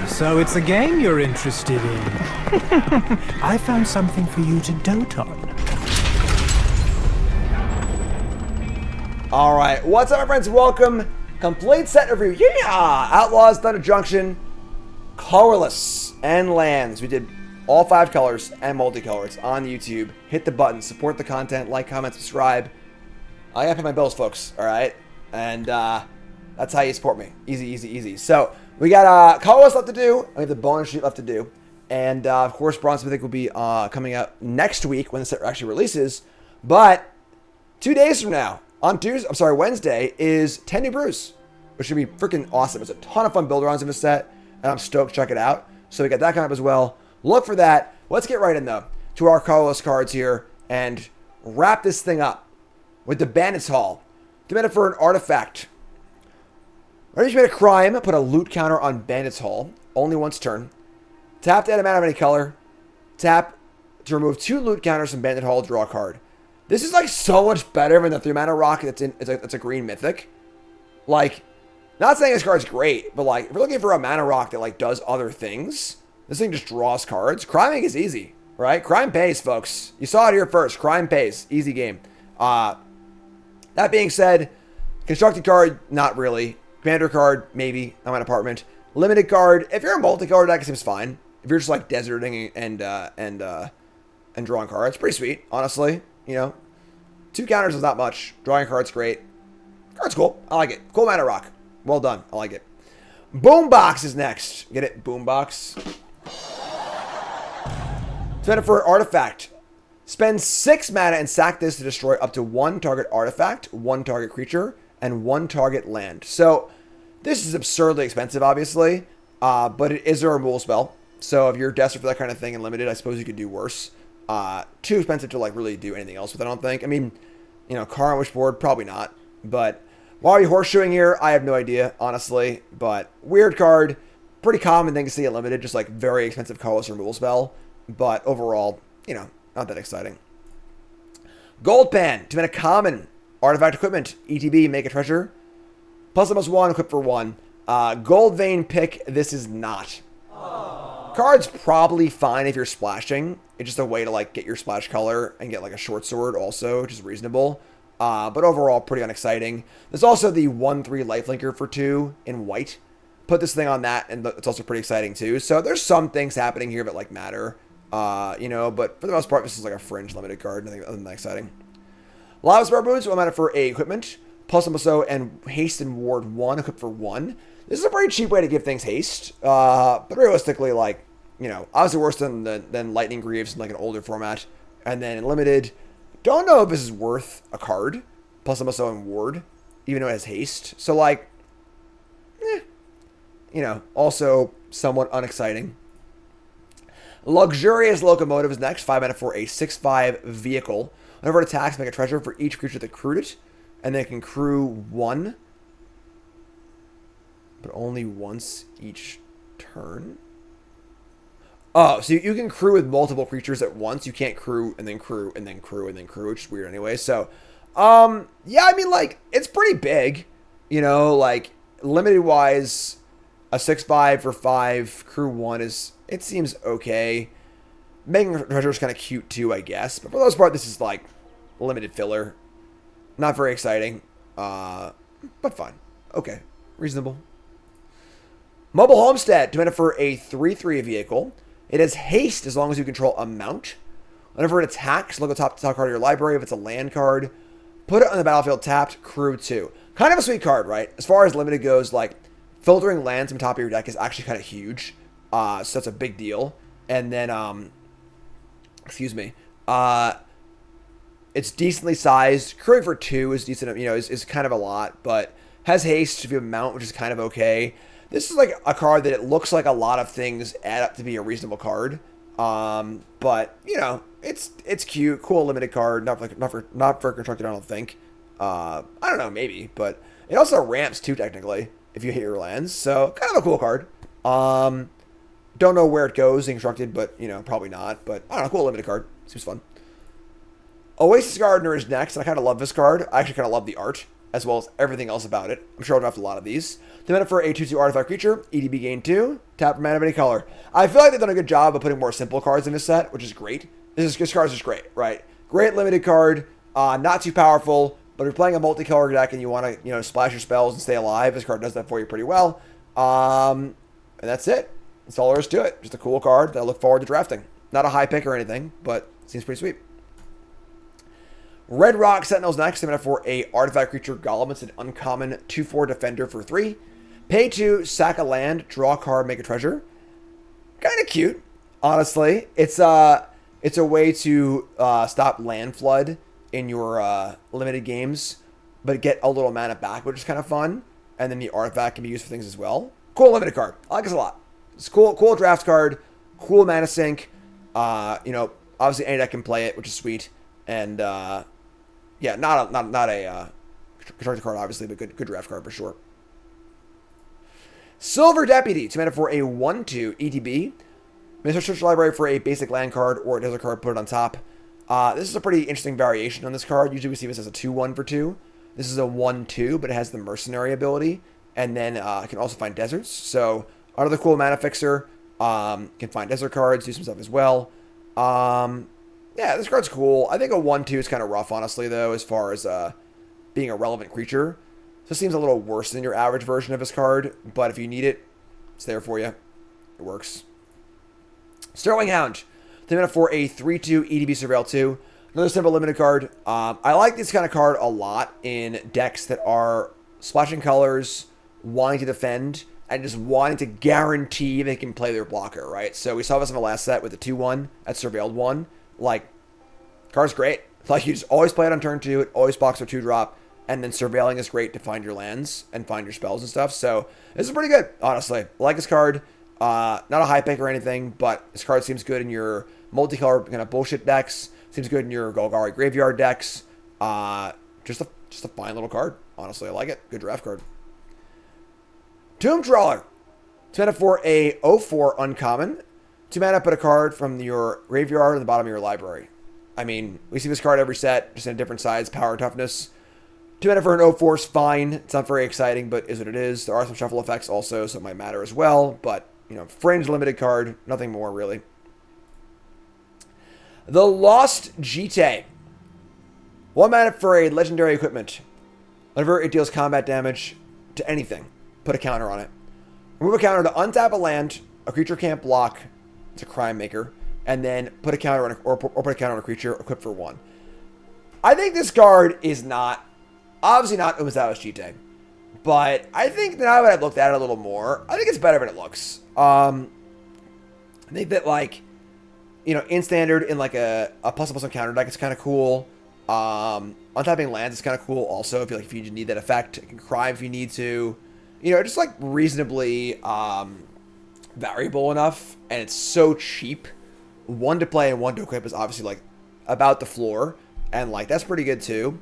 So it's a game you're interested in. I found something for you to dote on. All right, what's up, my friends? Welcome. Complete set review. Yee-haw! Outlaws of Thunder Junction, Colorless, and Lands. We did all 5 colors and multicolor. It's on YouTube. Hit the button, support the content, like, comment, subscribe. I gotta pay my bills, folks. All right, and that's how you support me. Easy, easy, easy. So we got Colorless left to do. We have the bonus sheet left to do, and of course, Bronze Mythic will be coming out next week when the set actually releases. But 2 days from now, on Wednesday, is 10 new brews, which should be freaking awesome. It's a ton of fun build arounds in this set, and I'm stoked to check it out. So we got that coming up as well. Look for that. Let's get right in, though, to our Colorless cards here and wrap this thing up with the Bandit Hall. Demanded for an artifact. Whenever you commit a crime, put a loot counter on Bandit Hall. Only once turn. Tap to add a mana of any color. Tap to remove 2 loot counters from Bandit Hall. Draw a card. This is like so much better than the 3-mana rock that's in. It's a green mythic. Like, not saying this card's great, but like if you're looking for a mana rock that like does other things, this thing just draws cards. Criming is easy, right? Crime pays, folks. You saw it here first. Crime pays. Easy game. That being said, constructed card, not really. Commander card, maybe. I'm an apartment. Limited card. If you're a multicolor deck, it seems fine. If you're just like deserting and drawing cards, pretty sweet, honestly. You know, 2 counters is not much. Drawing cards, great. Card's cool. I like it. Cool mana rock. Well done. I like it. Boombox is next. Get it? Boombox. Spend it for an artifact. Spend 6 mana and sack this to destroy up to 1 target artifact, 1 target creature, and 1 target land. So this is absurdly expensive, obviously, but it is a removal spell. So if you're desperate for that kind of thing and limited, I suppose you could do worse. Too expensive to like really do anything else with, I don't think. I mean, you know, car on wishboard, probably not. But why are you horseshoeing here? I have no idea, honestly. But weird card, pretty common thing to see it limited, just like very expensive colorless removal spell. But overall, you know, not that exciting. Gold Pan, to win a common artifact equipment, ETB, make a treasure. +1, equip for 1. Gold Vein pick, this is not. Card's probably fine if you're splashing. It's just a way to like get your splash color and get like a short sword also, which is reasonable. But overall, pretty unexciting. There's also the 1/3 lifelinker for 2 in white. Put this thing on that, and it's also pretty exciting too. So there's some things happening here that like matter, you know. But for the most part, this is like a fringe limited card. Nothing other than that exciting. Lava Spare Boots, 1 mana for a equipment. +1 and haste and ward 1, equip for 1. This is a pretty cheap way to give things haste. But realistically, like, you know, obviously worse than Lightning Greaves in like an older format. And then in limited, don't know if this is worth a card. +1 and ward, even though it has haste. So like, you know, also somewhat unexciting. Luxurious Locomotive is next. 5 mana for a 6/5 vehicle. Whenever it attacks, make a treasure for each creature that crewed it. And then it can crew 1. But only once each turn. Oh, so you can crew with multiple creatures at once. You can't crew and then crew and then crew and then crew, which is weird anyway. So, yeah, I mean, like, it's pretty big. You know, like, limited-wise, a 6/5 for 5, crew 1 is, it seems okay. Making a treasure is kind of cute too, I guess. But for the most part, this is, like, limited filler. Not very exciting, but fine. Okay, reasonable. Mobile Homestead, 2 mana for a 3/3 vehicle. It has haste as long as you control a mount. Whenever it attacks, look at the top card of your library. If it's a land card, put it on the battlefield tapped, crew 2. Kind of a sweet card, right? As far as limited goes, like, filtering lands from the top of your deck is actually kind of huge. So that's a big deal. And then, excuse me, it's decently sized. Crewing for 2 is decent, you know, is kind of a lot, but has haste if you have a mount, which is kind of okay. This is like a card that it looks like a lot of things add up to be a reasonable card. But you know, it's cute, cool limited card. Not for constructed, I don't think. I don't know, maybe, but it also ramps too technically if you hit your lands. So kind of a cool card. Don't know where it goes in constructed, but you know, probably not. But I don't know, cool limited card. Seems fun. Oasis Gardener is next, and I kind of love this card. I actually kind of love the art. as well as everything else about it. I'm sure I'll draft a lot of these. 2 mana for a 2/2 artifact creature, EDB gain 2, tap for mana of any color. I feel like they've done a good job of putting more simple cards in this set, which is great. This card is just great, right? Great limited card, not too powerful, but if you're playing a multicolor deck and you want to, you know, splash your spells and stay alive, this card does that for you pretty well. And that's it. That's all there is to it. Just a cool card that I look forward to drafting. Not a high pick or anything, but seems pretty sweet. Red Rock Sentinel's next. 2 mana for a artifact creature golem. It's an uncommon 2/4 defender for 3. Pay 2, sack a land, draw a card, make a treasure. Kind of cute, honestly. It's a way to stop land flood in your limited games, but get a little mana back, which is kind of fun. And then the artifact can be used for things as well. Cool limited card. I like this a lot. It's a cool draft card. Cool mana sink. You know, obviously any deck can play it, which is sweet. And yeah, not a constructed card, obviously, but good draft card for sure. Silver Deputy, 2 mana for a 1/2 ETB. May search your library for a basic land card or a desert card, put it on top. This is a pretty interesting variation on this card. Usually we see this as a 2/1 for 2. This is a 1/2, but it has the mercenary ability. And then it can also find deserts. So another cool mana fixer. Can find desert cards, do some stuff as well. Yeah, this card's cool. I think a 1/2 is kind of rough, honestly, though, as far as being a relevant creature. So it seems a little worse than your average version of this card, but if you need it, it's there for you. It works. Sterling Hound. 2 mana for a 3/2 EDB Surveil 2. Another simple limited card. I like this kind of card a lot in decks that are splashing colors, wanting to defend, and just wanting to guarantee they can play their blocker, right? So we saw this in the last set with the 2/1 at Surveilled 1. Like, card's great. Like, you just always play it on turn 2. It always blocks or 2-drop. And then surveilling is great to find your lands and find your spells and stuff. So this is pretty good, honestly. I like this card. Not a high pick or anything, but this card seems good in your multicolor kind of bullshit decks. Seems good in your Golgari graveyard decks. Just a fine little card. Honestly, I like it. Good draft card. Tomb Trawler. 2 mana for a 0/4 uncommon. 2 mana, put a card from your graveyard at the bottom of your library. I mean, we see this card every set, just in a different size, power and toughness. 2 mana for an 0/4 is fine. It's not very exciting, but is what it is. There are some shuffle effects also, so it might matter as well. But, you know, fringe limited card, nothing more really. The Lost Jite. 1 mana for a legendary equipment. Whenever it deals combat damage to anything, put a counter on it. Remove a counter to untap a land. A creature can't block. It's a crime maker. And then put a counter on put a counter on a creature equipped for 1. I think this card is not, obviously not Umezawa's Jite. But I think now that I've looked at it a little more, I think it's better than it looks. I think that, like, you know, in standard, in like a plus counter deck, it's kind of cool. Untapping lands is kind of cool also, if you need that effect. It can cry if you need to. You know, just like reasonably variable enough, and it's so cheap. 1 to play and 1 to equip is obviously like about the floor, and like that's pretty good too.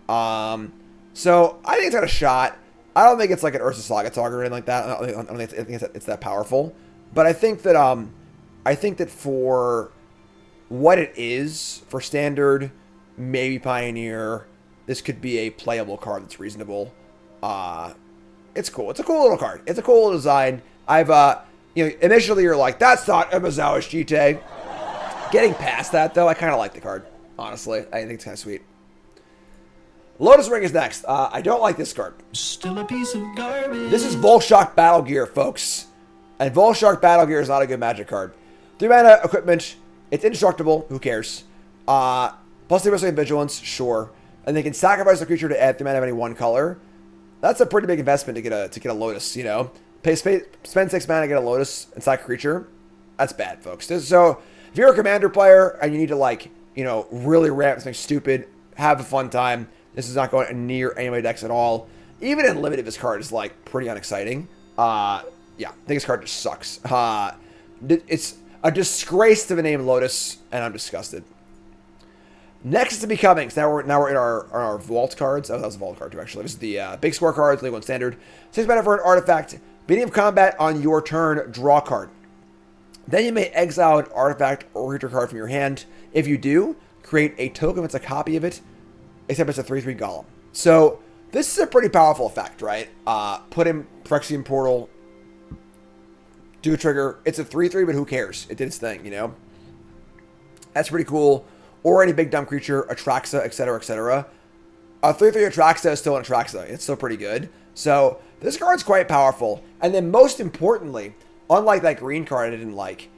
So I think it's got a shot. I don't think it's like an Ursa Saga Talk or anything like that. I don't think it's that powerful, but I think that for what it is for standard, maybe Pioneer, this could be a playable card that's reasonable. It's cool. It's a cool little card. It's a cool little design. You know, initially you're like, that's not Umezawa's Jite. Getting past that, though, I kind of like the card. Honestly, I think it's kind of sweet. Lotus Ring is next. I don't like this card. Still a piece of garbage. This is Volshark Battle Gear, folks. And Volshark Battle Gear is not a good Magic card. 3 mana equipment. It's indestructible. Who cares? Plus 3% Vigilance, sure. And they can sacrifice a creature to add 3 mana of any 1 color. That's a pretty big investment to get a Lotus, you know. Spend 6 mana to get a Lotus and sack a creature. That's bad, folks. So if you're a Commander player and you need to, like, you know, really ramp something stupid, have a fun time, this is not going near any of my decks at all. Even in limited, this card is like pretty unexciting. Yeah, I think this card just sucks. It's a disgrace to the name Lotus, and I'm disgusted. Next is to Becoming. So now we're in our vault cards. Oh, that was a vault card too, actually. This is the big score cards, League 1 Standard. 6 mana for an artifact. Beginning of combat on your turn, draw a card. Then you may exile an artifact or creature card from your hand. If you do, create a token that's a copy of it, except it's a 3/3 golem. So This is a pretty powerful effect, right? Put in Phyrexian Portal, do a trigger. It's a 3/3, but who cares? It did its thing, you know? That's pretty cool. Or any big dumb creature, Atraxa, etc., etc. A 3/3 Atraxa is still an Atraxa. It's still pretty good. So this card's quite powerful. And then most importantly, unlike that green card I didn't like,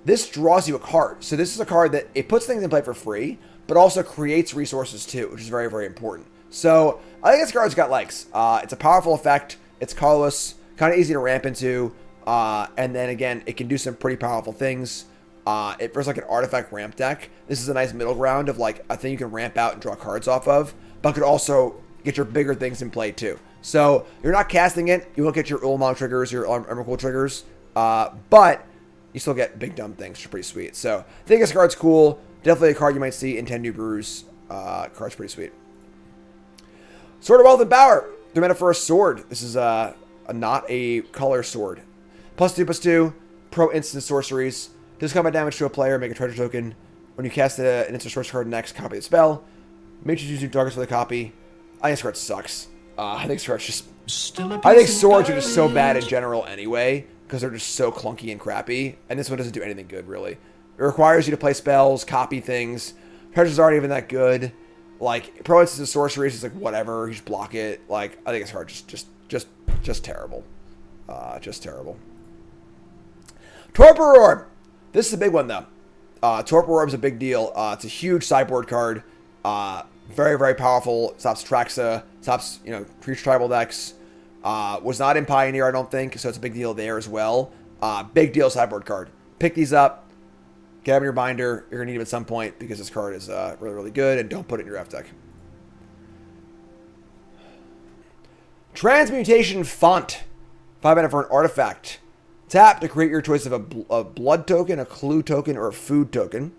this draws you a card. So this is a card that it puts things in play for free, but also creates resources too, which is very, very important. So I think this card's got legs. It's a powerful effect. It's colorless, kind of easy to ramp into. And then again, it can do some pretty powerful things. It feels like an artifact ramp deck. This is a nice middle ground of like a thing you can ramp out and draw cards off of, but could also get your bigger things in play too. So you're not casting it. You won't get your Ulamog triggers, your Emrakul triggers, but you still get big dumb things, which are pretty sweet. So I think this card's cool. Definitely a card you might see in 10 New Brews. Card's pretty sweet. Sword of Wealth and Power. They're meant for a sword. This is not a color sword. +2/+2. Pro instant sorceries. Does combat damage to a player. Make a treasure token. When you cast an instant source card next, copy the spell. Make sure you use targets for the copy. I think this card sucks. I think this card's just... I think swords are just so bad in general anyway, because they're just so clunky and crappy. And this one doesn't do anything good, really. It requires you to play spells, copy things. Treasures aren't even that good. Like, pro instance of sorceries is like whatever. You just block it. Like, I think this card just terrible. Just terrible. Torper Orb. This is a big one, though. Torper Orb is a big deal. It's a huge sideboard card. Very, very powerful. Stops Traxa. Stops, creature tribal decks. Was not in Pioneer, I don't think, so it's a big deal there as well. Big deal sideboard card. Pick these up. Get them in your binder. You're going to need them at some point because this card is really, really good, and don't put it in your F deck. Transmutation Font. 5 mana for an artifact. Tap to create your choice of a blood token, a clue token, or a food token.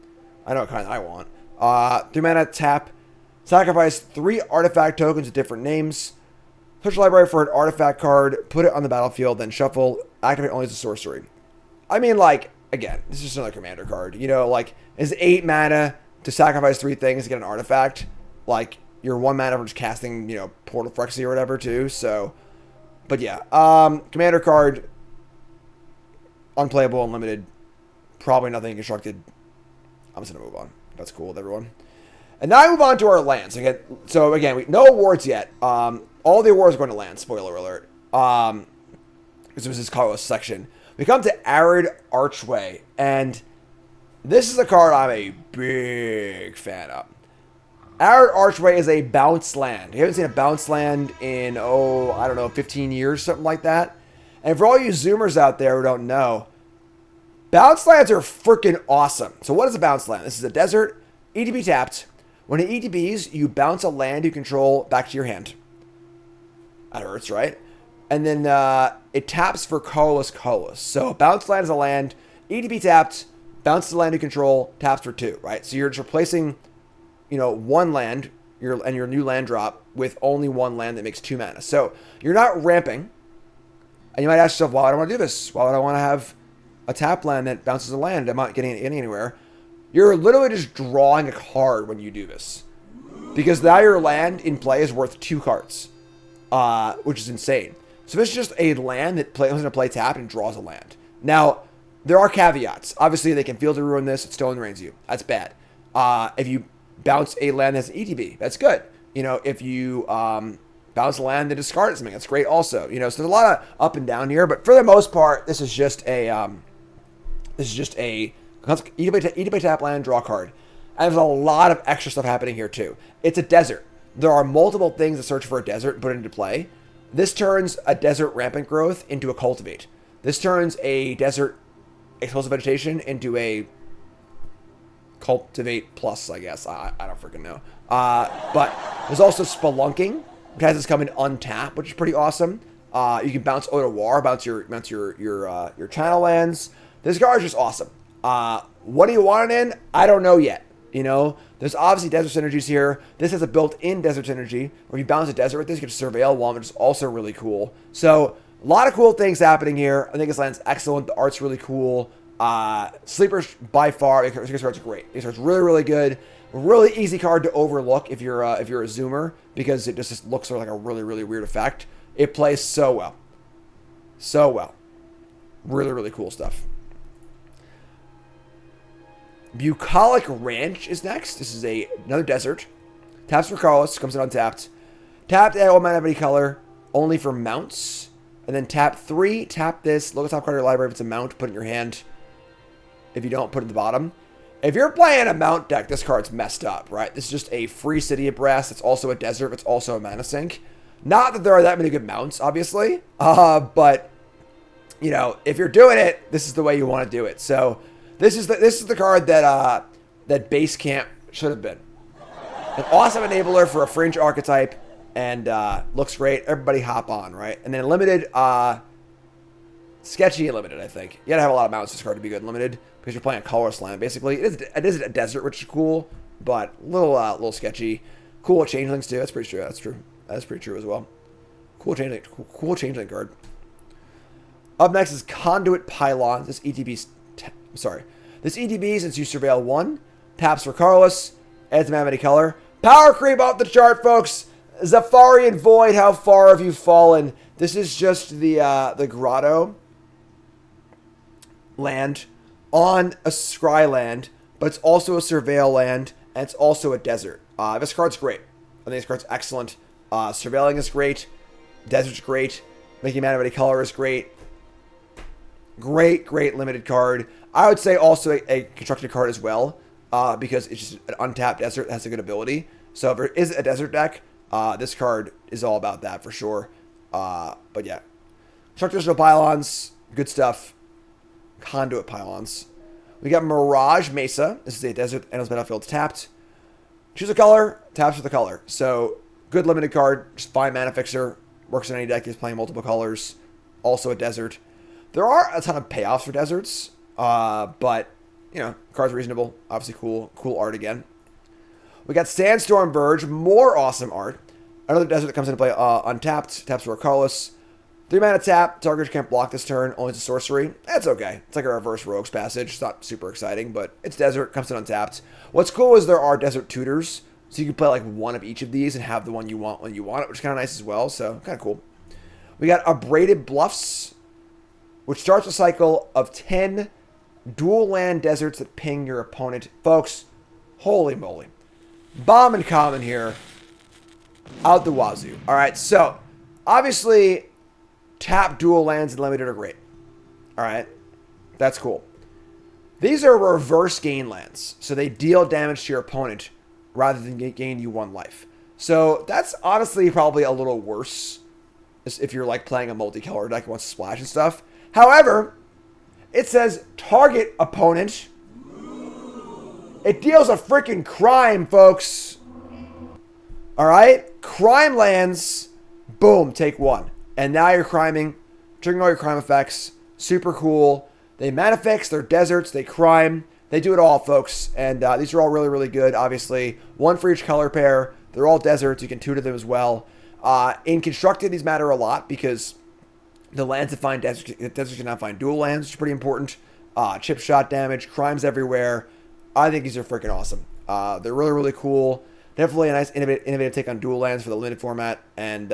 I know what kind I want. 3 mana, tap. Sacrifice 3 artifact tokens with different names. Search your library for an artifact card. Put it on the battlefield, then shuffle. Activate only as a sorcery. I mean, like, again, this is just another commander card. Is 8 mana to sacrifice 3 things to get an artifact. Like, you're 1 mana for just casting, Portal Phyrexia or whatever, too. So, but yeah. Commander card. Unplayable, unlimited. Probably nothing constructed. I'm just going to move on. That's cool with everyone. And now I move on to our lands. Again, no awards yet. All the awards are going to land. Spoiler alert. Because it was this Colorless section. We come to Arid Archway. And this is a card I'm a big fan of. Arid Archway is a bounce land. You haven't seen a bounce land in, 15 years, something like that. And for all you Zoomers out there who don't know, bounce lands are freaking awesome. So what is a bounce land? This is a desert, ETB tapped. When it ETBs, you bounce a land you control back to your hand. That hurts, right? And then it taps for colorless. So bounce land is a land, ETB tapped, bounce the land you control, taps for 2, right? So you're just replacing, 1 land, your new land drop with only 1 land that makes 2 mana. So you're not ramping. And you might ask yourself, why would I want to do this? Why would I want to have a tap land that bounces a land? I'm not getting it anywhere. You're literally just drawing a card when you do this. Because now your land in play is worth 2 cards. Which is insane. So this is just a land that comes into play tap and draws a land. Now, there are caveats. Obviously, they can field to ruin this. It still enrains you. That's bad. If you bounce a land that's an ETB, that's good. If you... bounce a land, then discard something. That's great also. So there's a lot of up and down here, but for the most part, this is just a ETB tap land, draw card. And there's a lot of extra stuff happening here too. It's a desert. There are multiple things to search for a desert and put into play. This turns a desert rampant growth into a cultivate. This turns a desert explosive vegetation into a cultivate plus, I guess. I don't freaking know. But there's also spelunking. It has this come in untap, which is pretty awesome. You can bounce Ode of War, bounce your channel lands. This card is just awesome. What do you want it in? I don't know yet. There's obviously desert synergies here. This has a built-in desert synergy. Where you bounce a desert with this, you get to surveil one, which is also really cool. So a lot of cool things happening here. I think this land's excellent. The art's really cool. Sleepers by far. These cards are great. These cards are really, really good. Really easy card to overlook if you're a zoomer, because it just looks like a really, really weird effect. It plays so well. So well. Really, really cool stuff. Bucolic Ranch is next. This is another desert. Taps for Colorless, comes in untapped. Tap to add all mana of any color, only for mounts. And then tap 3, tap this, look at the top card of your library if it's a mount, put it in your hand. If you don't, put it at the bottom. If you're playing a mount deck, this card's messed up, right? This is just a free City of Brass. It's also a desert. It's also a mana sink. Not that there are that many good mounts, obviously. But, you know, if you're doing it, this is the way you want to do it. So this is the card that that Base Camp should have been. An awesome enabler for a Fringe archetype. And looks great. Everybody hop on, right? And then limited, sketchy and limited, I think. You gotta have a lot of mounts this card to be good in limited, because you're playing a colorless land, basically. It is a desert, which is cool, but a little sketchy. Cool with changelings, too. That's pretty true. That's true. That's pretty true as well. Cool changeling card. Up next is Conduit Pylons. This ETB's... This ETB, since you surveil 1, taps for colorless, adds a mana of any color. Power creep off the chart, folks! Zafarian Void, how far have you fallen? This is just the grotto land on a scry land, but it's also a surveil land, and it's also a desert. This card's great. I think this card's excellent. Surveilling is great. Desert's great. Making mana of any color is great. Great limited card. I would say also a constructed card as well, because it's just an untapped desert that has a good ability. So if there is a desert deck, this card is all about that for sure. But yeah. Structural Pylons, good stuff. Conduit Pylons. We got Mirage Mesa. This is a desert endless battlefield tapped. Choose a color, taps for the color. So good limited card, just fine mana fixer. Works in any deck, is playing multiple colors. Also a desert. There are a ton of payoffs for deserts, but you know, card's reasonable. Obviously cool art again. We got Sandstorm Burge, more awesome art. Another desert that comes into play untapped, taps for a colorless. 3 mana tap, target can't block this turn, only it's a sorcery. That's okay. It's like a reverse Rogue's Passage. It's not super exciting, but it's desert, comes in untapped. What's cool is there are desert tutors, so you can play like one of each of these and have the one you want when you want it, which is kind of nice as well, so kind of cool. We got a Braided Bluffs, which starts a cycle of 10 dual land deserts that ping your opponent. Folks, holy moly. Bombin Common here. Out the wazoo. Alright, so obviously tap dual lands and limited are great. Alright. That's cool. These are reverse gain lands. So they deal damage to your opponent rather than gain you 1 life. So that's honestly probably a little worse if you're like playing a multicolor deck and wants to splash and stuff. However, it says target opponent. It deals a freaking crime, folks. Alright? Crime lands. Boom, take 1. And now you're criming. Triggering all your crime effects. Super cool. They mana fix, they're deserts, they crime. They do it all, folks. And these are all really, really good, obviously. 1 for each color pair. They're all deserts. You can tutor them as well. In constructed, these matter a lot because the lands that find deserts cannot find dual lands, which is pretty important. Chip shot damage, crimes everywhere. I think these are freaking awesome. They're really, really cool. Definitely a nice innovative take on dual lands for the limited format. And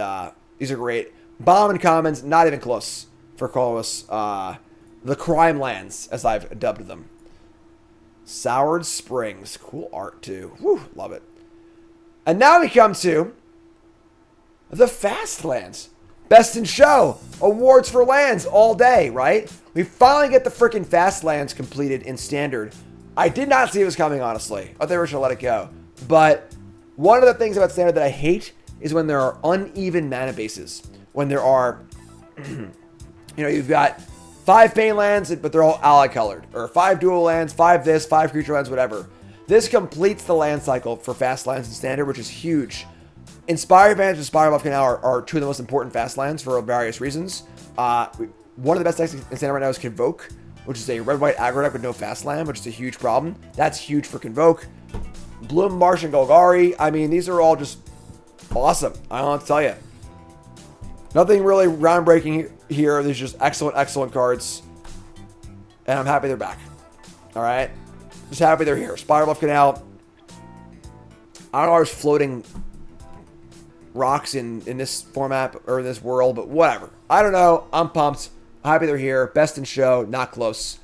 these are great. Bombin Commons, not even close for Colorless. The crime lands, as I've dubbed them. Soured Springs. Cool art, too. Whew, love it. And now we come to the fast lands. Best in show. Awards for lands all day, right? We finally get the freaking fast lands completed in standard. I did not see it was coming, honestly. I thought they were going to let it go. But one of the things about standard that I hate is when there are uneven mana bases. When there are, you've got 5 pain lands, but they're all ally colored. Or 5 dual lands, 5 this, 5 creature lands, whatever. This completes the land cycle for fast lands in standard, which is huge. Inspire Advantage and Inspire Buff Canal are 2 of the most important fast lands for various reasons. One of the best decks in standard right now is Convoke, which is a red-white aggro deck with no fast land, which is a huge problem. That's huge for Convoke. Bloom Marsh and Golgari. I mean, these are all just awesome. I don't know what to tell you. Nothing really groundbreaking here. These are just excellent cards. And I'm happy they're back. Alright? Just happy they're here. Spiral Buff Canal. I don't know, there's floating rocks in this format or in this world, but whatever. I don't know. I'm pumped. Happy they're here. Best in show, not close.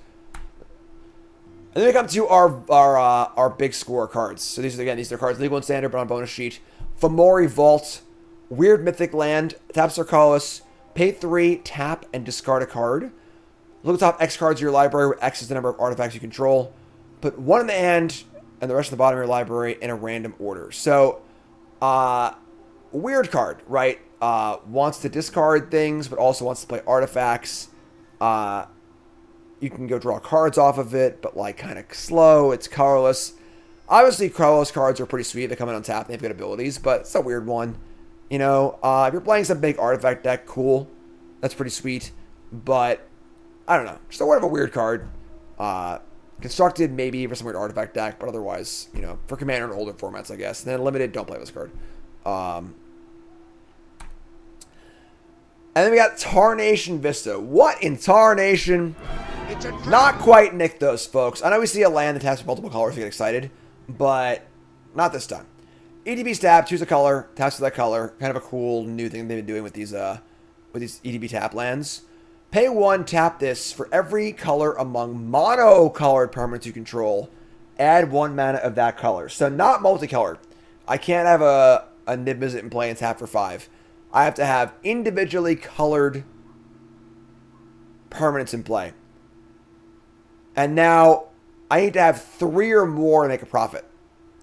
And then we come to our big score cards. So these are cards legal and standard, but on bonus sheet. Fomori Vault, weird mythic land, tap Colorless, pay 3, tap and discard a card. Look at the top X cards of your library, where X is the number of artifacts you control. Put 1 in the hand and the rest of the bottom of your library in a random order. So, weird card, right? Wants to discard things, but also wants to play artifacts. You can go draw cards off of it, but like kind of slow. It's colorless. Obviously, colorless cards are pretty sweet. They come in on tap. They have good abilities, but it's a weird one. You know, if you're playing some big artifact deck, cool. That's pretty sweet. But, I don't know. Just a word of a weird card. Constructed maybe for some weird artifact deck, but otherwise, you know, for Commander and older formats, I guess. And then limited, don't play this card. And then we got Tarnation Vista. What in Tarnation? Not quite Nykthos, folks. I know we see a land that taps with multiple colors to get excited, but not this time. EDB tap, choose a color, taps with that color. Kind of a cool new thing they've been doing with these EDB tap lands. Pay 1, tap this for every color among mono-colored permanents you control. Add 1 mana of that color. So not multicolored. I can't have a Niv Mizzet in play and tap for 5. I have to have individually colored permanents in play. And now I need to have 3 or more to make a profit,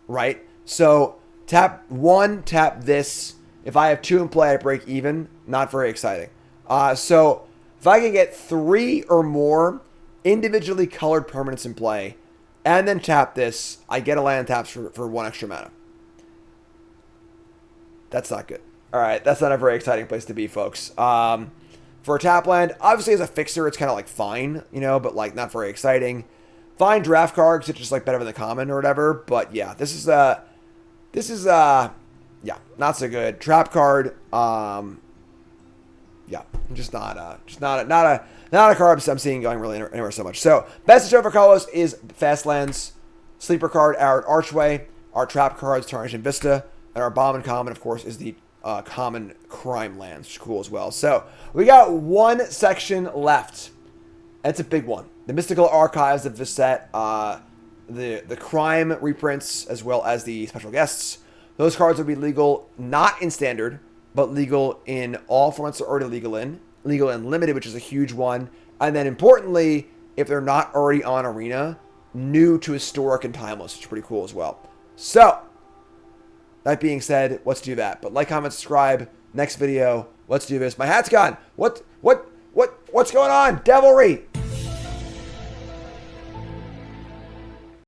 right? So tap 1, tap this. If I have 2 in play, I break even. Not very exciting. So if I can get 3 or more individually colored permanents in play, and then tap this, I get a land taps for 1 extra mana. That's not good. All right, that's not a very exciting place to be, folks. For a tap land, obviously as a fixer, it's kind of like fine, you know, but like not very exciting. Fine draft card, because it's just like better than the common or whatever. But yeah, this is yeah, not so good. Trap card, yeah, just not a card I'm seeing going really anywhere so much. So best in show for colors is fast lands, sleeper card, Arid Archway. Our trap cards, Tarnation Vista, and our Bombin Common, of course, is the common crime lands, which is cool as well. So we got 1 section left. It's a big one. The Mystical Archives of this set, the crime reprints, as well as the special guests. Those cards will be legal, not in standard, but legal in all formats they're already legal in limited, which is a huge one. And then importantly, if they're not already on Arena, new to historic and timeless, which is pretty cool as well. So that being said, let's do that. But like, comment, subscribe. Next video, let's do this. My hat's gone. What's going on? Devilry.